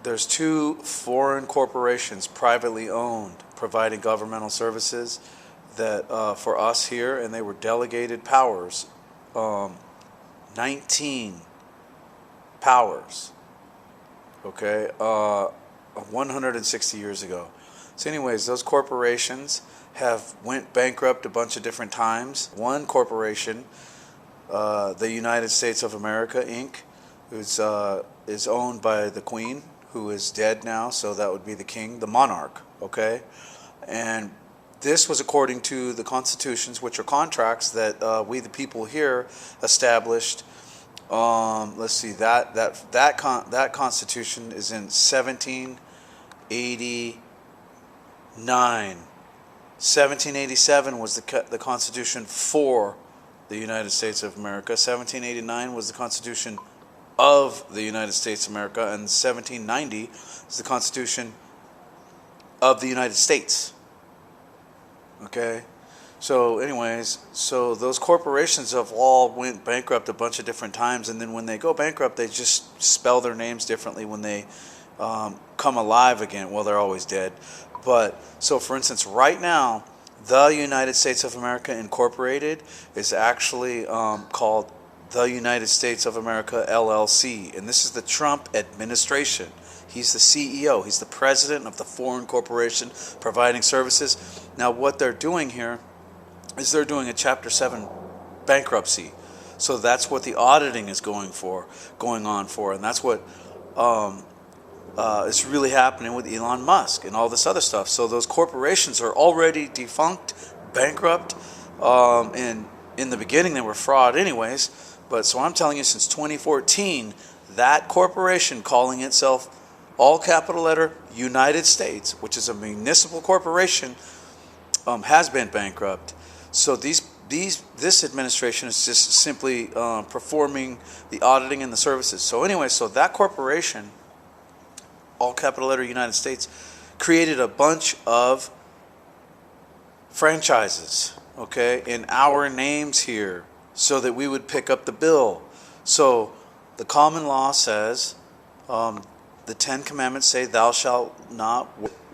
there's two foreign corporations, privately owned, providing governmental services that for us here, and they were delegated powers, 19 powers, okay, 160 years ago. So anyways, those corporations have went bankrupt a bunch of different times. One corporation, the United States of America, Inc., is owned by the Queen, who is dead now, so that would be the king, the monarch, okay? And this was according to the constitutions, which are contracts that we the people here established. Let's see, that constitution is in 1789. 1787 was the Constitution for the United States of America. 1789 was the Constitution of the United States of America, and 1790 is the Constitution of the United States. Okay? So anyways, so those corporations have all went bankrupt a bunch of different times, and then when they go bankrupt, they just spell their names differently when they come alive again. Well, they're always dead. But, so for instance, right now, the United States of America Incorporated is actually called the United States of America LLC. And this is the Trump administration. He's the CEO. He's the president of the foreign corporation providing services. Now, what they're doing here is they're doing a Chapter 7 bankruptcy. So that's what the auditing is going on for. And that's what is really happening with Elon Musk and all this other stuff. So those corporations are already defunct, bankrupt, and in the beginning they were fraud anyways. But so I'm telling you, since 2014, that corporation calling itself all capital letter United States, which is a municipal corporation, has been bankrupt. So this administration is just simply performing the auditing and the services. So anyway, so that corporation, all capital letter United States, created a bunch of franchises, okay, in our names here, so that we would pick up the bill. So the common law says, the 10 Commandments say, thou shalt not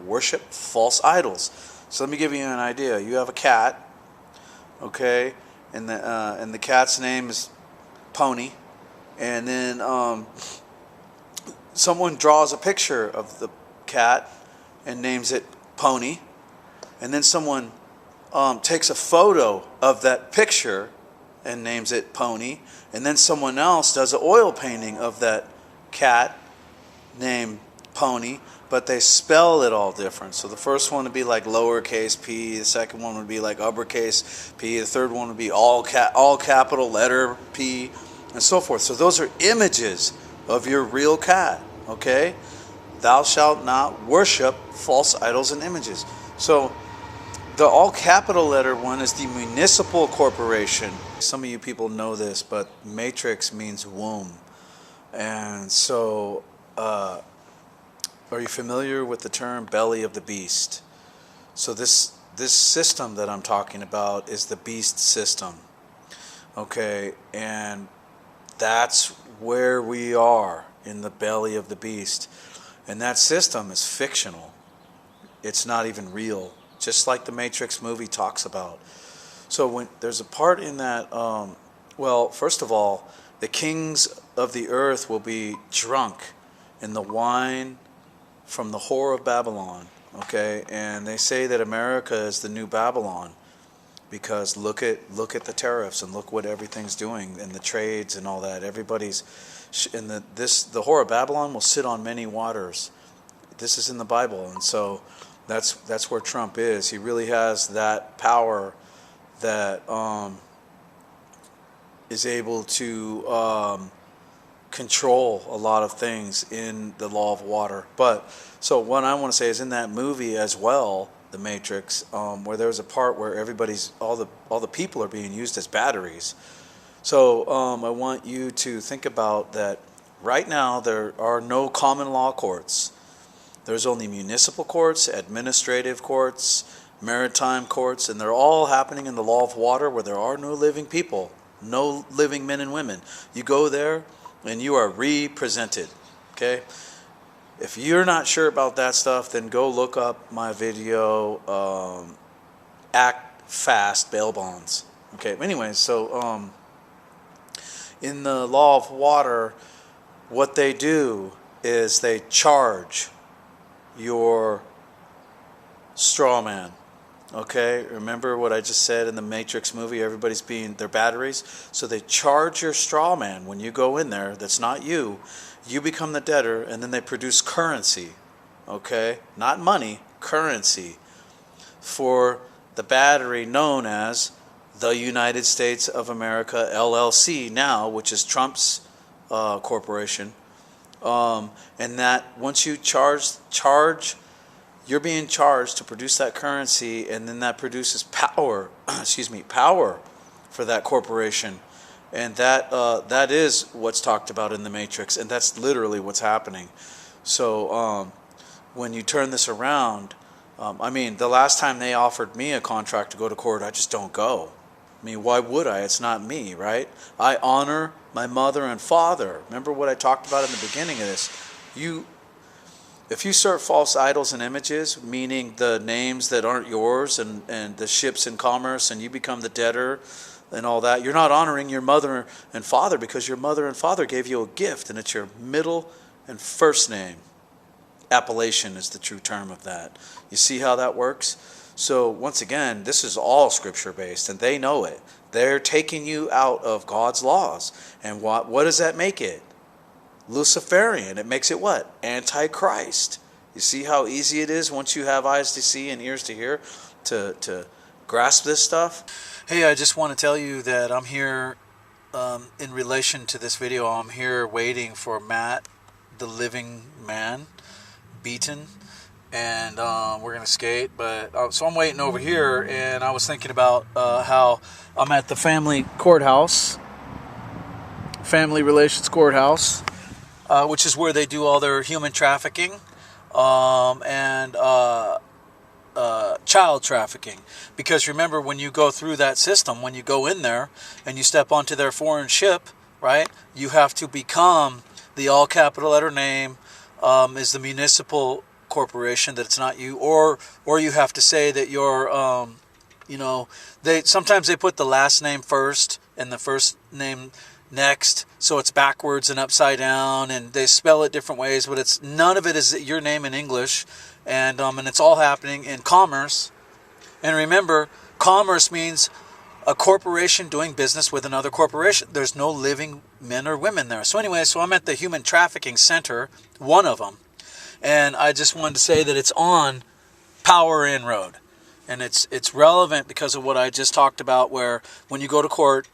worship false idols. So let me give you an idea. You have a cat, okay, and the cat's name is Pony, and then someone draws a picture of the cat and names it Pony, and then someone takes a photo of that picture and names it Pony, and then someone else does an oil painting of that cat named Pony, but they spell it all different. So the first one would be like lowercase p, the second one would be like uppercase p, the third one would be all capital letter P, and so forth. So those are images of your real cat, okay? Thou shalt not worship false idols and images. So the all capital letter one is the municipal corporation. Some of you people know this, but matrix means womb. And so, are you familiar with the term belly of the beast? So this system that I'm talking about is the beast system. Okay, and that's where we are, in the belly of the beast. And that system is fictional. It's not even real, just like the Matrix movie talks about. So when there's a part in that, well, first of all, the kings of the earth will be drunk in the wine from the whore of Babylon, okay? And they say that America is the new Babylon, because look at the tariffs and look what everything's doing, and the trades and all that. Everybody's in the whore of Babylon will sit on many waters. This is in the Bible, and so that's where Trump is. He really has that power that is able to control a lot of things in the law of water. But so what I want to say is, in that movie as well, The Matrix, where there's a part where all the people are being used as batteries. So I want you to think about that. Right now there are no common law courts. There's only municipal courts, administrative courts, maritime courts, and they're all happening in the law of water, where there are no living people, no living men and women. You go there and you are represented, okay? If you're not sure about that stuff, then go look up my video, Act Fast Bail Bonds. Okay, anyways, so in the law of water, what they do is they charge your straw man. Okay, remember what I just said in the Matrix movie? Everybody's being their batteries. So they charge your straw man when you go in there. That's not you. You become the debtor, and then they produce currency. Okay, not money, currency for the battery known as the United States of America LLC now, which is Trump's corporation. And that once you charge, you're being charged to produce that currency, and then that produces power, power for that corporation. And that is what's talked about in the Matrix, and that's literally what's happening. So when you turn this around, the last time they offered me a contract to go to court, I just don't go. I mean, why would I? It's not me, right? I honor my mother and father. Remember what I talked about in the beginning of this? If you serve false idols and images, meaning the names that aren't yours and the ships in commerce, and you become the debtor and all that, you're not honoring your mother and father, because your mother and father gave you a gift, and it's your middle and first name. Appellation is the true term of that. You see how that works? So once again, this is all scripture based, and they know it. They're taking you out of God's laws. And what does that make it? Luciferian. It makes it what? Antichrist. You see how easy it is once you have eyes to see and ears to hear to grasp this stuff? Hey, I just want to tell you that I'm here in relation to this video. I'm here waiting for Matt, the living man, beaten, and we're gonna skate. But so I'm waiting over here, and I was thinking about how I'm at the family relations courthouse, which is where they do all their human trafficking and child trafficking. Because remember, when you go through that system, when you go in there and you step onto their foreign ship, right, you have to become the all capital letter name is the municipal corporation, that it's not you, or you have to say that you're sometimes they put the last name first and the first name next, so it's backwards and upside down, and they spell it different ways, but it's none of it is your name in English, and it's all happening in commerce. And remember, commerce means a corporation doing business with another corporation. There's no living men or women there. So anyway, I'm at the Human Trafficking Center, one of them, and I just wanted to say that it's on Power Inn Road, and it's relevant because of what I just talked about, where when you go to court,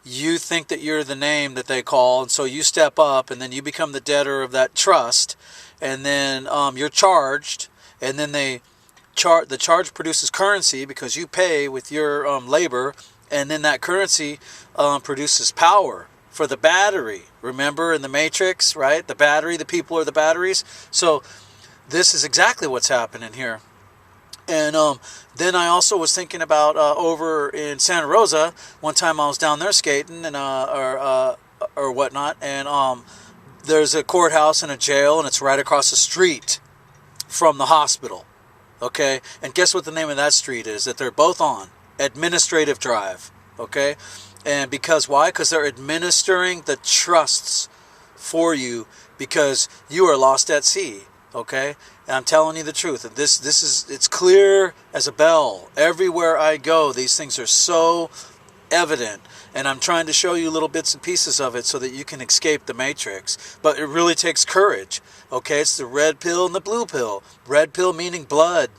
you think that you're the name that they call, and so you step up, and then you become the debtor of that trust, and then you're charged, and then the charge produces currency because you pay with your labor, and then that currency produces power for the battery. Remember in the Matrix, right? The battery, the people are the batteries. So this is exactly what's happening here. And then I also was thinking about over in Santa Rosa. One time I was down there skating and or whatnot, and there's a courthouse and a jail, and it's right across the street from the hospital. Okay, and guess what the name of that street is that they're both on? Administrative Drive. Okay, and because why? Because they're administering the trusts for you, because you are lost at sea. Okay, and I'm telling you the truth. And it's clear as a bell. Everywhere I go, these things are so evident, and I'm trying to show you little bits and pieces of it so that you can escape the Matrix. But it really takes courage. Okay, it's the red pill and the blue pill. Red pill meaning blood,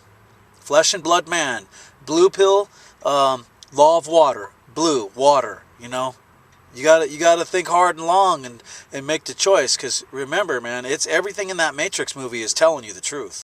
flesh and blood man. Blue pill, law of water. Blue, water. You gotta think hard and long and make the choice, because remember, man, it's everything in that Matrix movie is telling you the truth.